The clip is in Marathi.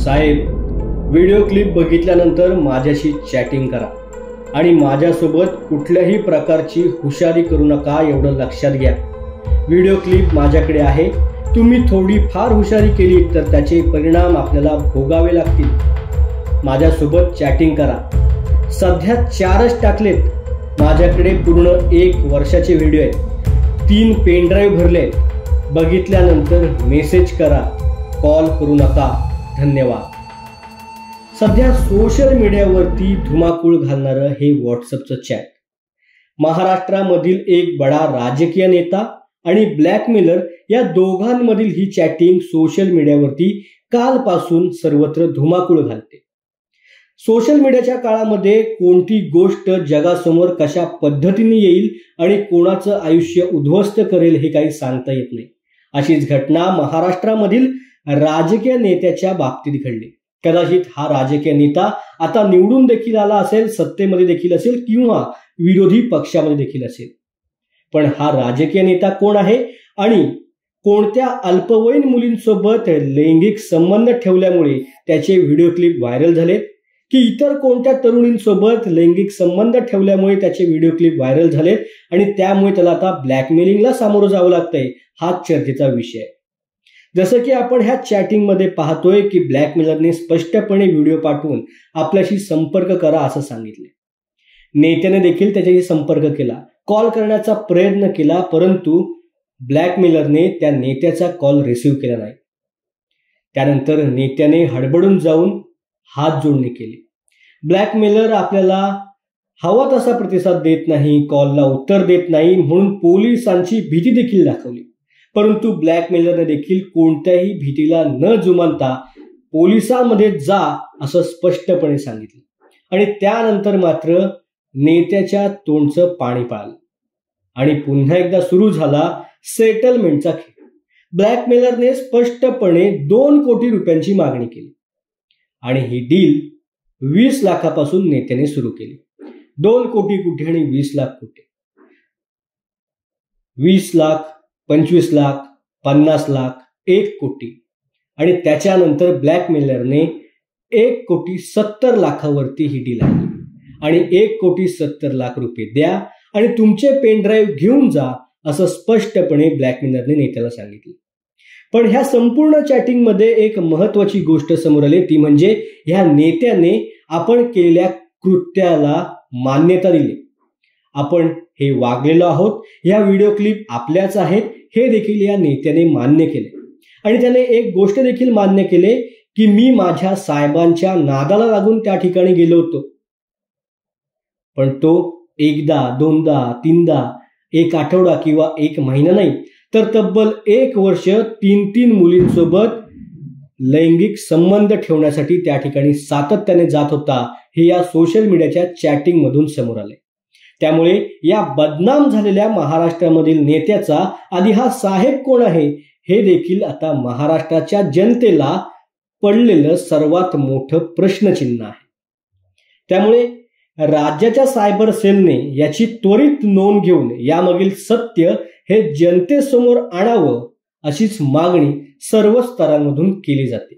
साहेब, व्हिडिओ क्लिप बघितल्यानंतर माझ्याशी चॅटिंग करा आणि माझ्यासोबत कुठल्याही प्रकारची हुशारी करू नका एवढं लक्षात घ्या। व्हिडिओ क्लिप माझ्याकडे आहे, तुम्ही थोडी फार हुशारी केली तर त्याचे परिणाम आपल्याला भोगावे लागतील। माझ्यासोबत चॅटिंग करा। सध्या 4च टाकलेत। माझ्याकडे पूर्ण 1 वर्षाचे व्हिडिओ आहेत। 3 पेन ड्राईव्ह भरले। बघितल्यानंतर मेसेज करा, कॉल करू नका। धन्यवाद। सध्या सोशल मीडियावरती धुमाकूळ घालणारं हे व्हॉट्सअपचं चॅट। महाराष्ट्रामधील एक बडा राजकीय नेता आणि ब्लॅकमेलर या दोघांमधील ही चॅटिंग सोशल मीडियावरती कालपासून सर्वत्र धुमाकूळ घालते। सोशल मीडियाच्या काळामध्ये कोणती गोष्ट जगासमोर कशा पद्धतीने येईल आणि कोणाचं आयुष्य उद्ध्वस्त करेल हे काही सांगता येत नाही। अशीच घटना महाराष्ट्रामधील राजकीय नेत्याच्या बाबतीत घडली। कदाचित हा राजकीय नेता आता निवडून देखील आला असेल, सत्तेमध्ये देखील असेल किंवा विरोधी पक्षामध्ये देखील असेल, पण हा राजकीय नेता कोण आहे आणि कोणत्या अल्पवयीन मुलींसोबत लैंगिक संबंध ठेवल्यामुळे त्याचे व्हिडिओ क्लिप व्हायरल झाले की इतर कोणत्या तरुणींसोबत लैंगिक संबंध ठेवल्यामुळे त्याचे व्हिडिओ क्लिप व्हायरल झालेत आणि त्यामुळे त्याला आता ब्लॅकमेलिंगला सामोरं जावं लागतंय, हा चर्चेचा विषय आहे। जसं की आपण ह्या चॅटिंग मध्ये पाहतोय की ब्लॅकमेलरने स्पष्टपणे व्हिडिओ पाठवून आपल्याशी संपर्क करा असं सांगितले। नेत्याने देखील त्याच्याशी संपर्क केला, कॉल करण्याचा प्रयत्न केला, परंतु ब्लॅकमेलरने त्या नेत्याचा कॉल रिसीव्ह केला नाही। त्यानंतर नेत्याने हडबडून जाऊन हात जोडणी केली। ब्लॅकमेलर आपल्याला हवा तसा प्रतिसाद देत नाही, कॉलला उत्तर देत नाही म्हणून पोलिसांची भीती देखील दाखवली, परंतु ब्लॅकमेलरने देखील कोणत्याही भीतीला न जुमानता पोलिसांमध्ये जा असं स्पष्टपणे सांगितलं आणि त्यानंतर मात्र नेत्याच्या तोंडचं पाणी पाळलं आणि पुन्हा एकदा सुरू झाला सेटलमेंटचा खेळ। ब्लॅकमेलरने स्पष्टपणे 2 कोटी रुपयांची मागणी केली आणि ही डील 20 लाखापासून नेत्याने सुरू केली। 2 कोटी कुठे आणि 20 लाख कुठे? 20 लाख, 25 लाख, 50 लाख, 1 कोटी आणि त्याच्यानंतर ब्लॅकमेलरने 1,70 लाखावरती ही डील आणली आणि 1,70 लाख रुपये द्या आणि तुमचे पेन ड्राईव्ह घेऊन जा असं स्पष्टपणे ब्लॅकमेलरने नेत्याला सांगितलं। पण ह्या संपूर्ण चॅटिंग मध्ये एक महत्वाची गोष्ट समोर आली, ती म्हणजे ह्या नेत्याने आपण केलेल्या कृत्याला मान्यता दिली। आपण हे वागलेलो आहोत, ह्या व्हिडिओ क्लिप आपल्याच आहेत हे देखील या नेत्याने मान्य केले आणि त्याने एक गोष्ट देखील मान्य केले की मी माझ्या साहेबांच्या नादाला लागून त्या ठिकाणी गेलो होतो। पण तो एकदा, दोनदा, तीनदा, 1 आठवडा किंवा 1 महिना नाही तर तब्बल 1 वर्ष 3 मुलींसोबत लैंगिक संबंध ठेवण्यासाठी त्या ठिकाणी सातत्याने जात होता, हे या सोशल मीडियाच्या चॅटिंग मधून समोर आले। त्यामुळे या बदनाम झालेल्या महाराष्ट्रामधील नेत्याचा आधी हा साहेब कोण आहे हे देखील आता महाराष्ट्राच्या जनतेला पडलेलं सर्वात मोठं प्रश्नचिन्ह आहे। त्यामुळे राज्याच्या सायबर सेलने याची त्वरित नोंद घेऊन यामागील सत्य हे जनतेसमोर आणावं अशीच मागणी सर्व स्तरांमधून केली जाते।